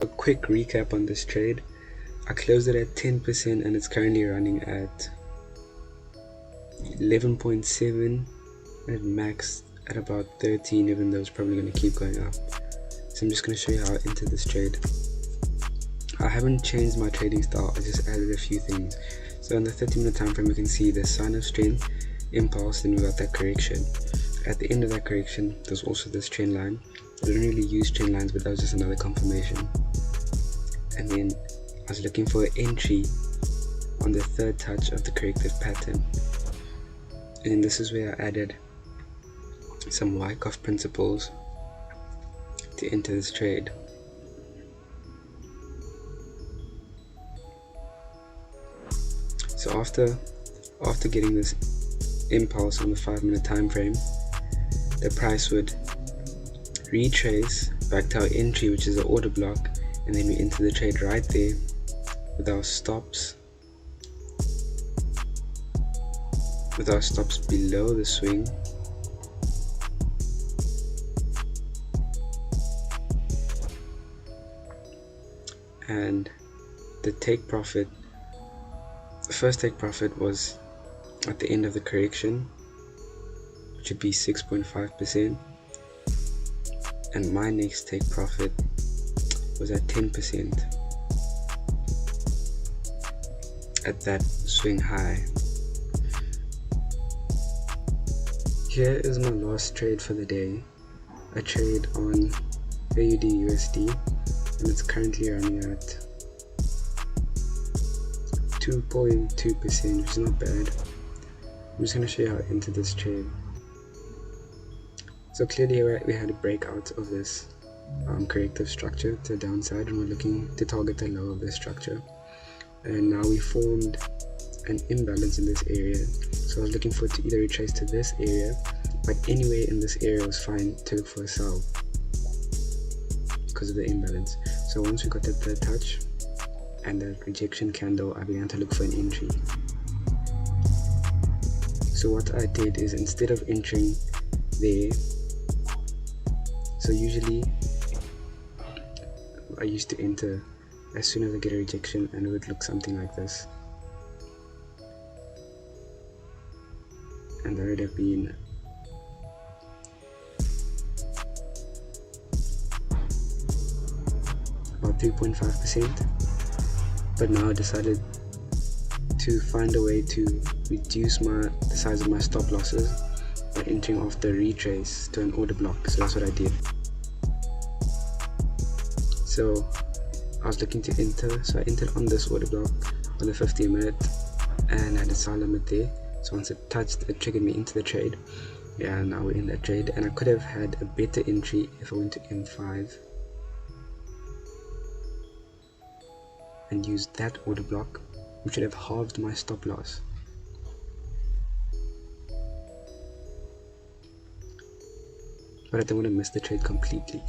A quick recap on this trade. I closed it at 10% and it's currently running at 11.7 and it maxed at about 13, even though it's probably going to keep going up. So I'm just going to show you how I entered this trade. I haven't changed my trading style, I just added a few things. So on the 30-minute time frame, you can see the sign of strength, impulse, then we got that correction. At the end of that correction, there's also this trend line. I don't really use trend lines, but that was just another confirmation. And then I was looking for an entry on the third touch of the corrective pattern. And this is where I added some Wyckoff principles to enter this trade. So after getting this impulse on the 5-minute time frame, the price would retrace back to our entry, which is the order block, and then we enter the trade right there with our stops below the swing. And the first take profit was at the end of the correction, which would be 6.5%, and my next take profit was at 10% at that swing high. Here is my last trade for the day. I trade on AUD USD and it's currently running at 2.2%, which is not bad. I'm just going to show you how I entered this trade. So clearly we had a breakout of this corrective structure to the downside, and we're looking to target the low of this structure. And now we formed an imbalance in this area, so I was looking for it to either retrace to this area, but anywhere in this area was fine to look for a sell because of the imbalance. So once we got that third touch and the rejection candle, I began to look for an entry. So what I did is, instead of entering there, so usually I used to enter as soon as I get a rejection, and it would look something like this. And that would have been about 3.5%. But now I decided to find a way to reduce the size of my stop losses by entering off the retrace to an order block. So that's what I did. So I was looking to enter, so I entered on this order block on the 50-minute and had a sell limit there. So once it touched, it triggered me into the trade. Yeah, now we're in that trade, and I could have had a better entry if I went to M5 and used that order block, which would have halved my stop loss. But I don't want to miss the trade completely.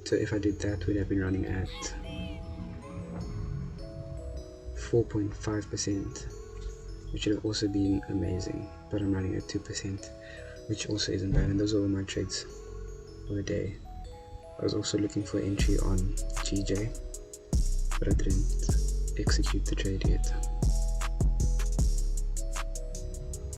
So if I did that, we'd have been running at 4.5%, which would have also been amazing. But I'm running at 2%, which also isn't bad. And those are all my trades for the day. I was also looking for entry on GJ, but I didn't execute the trade yet.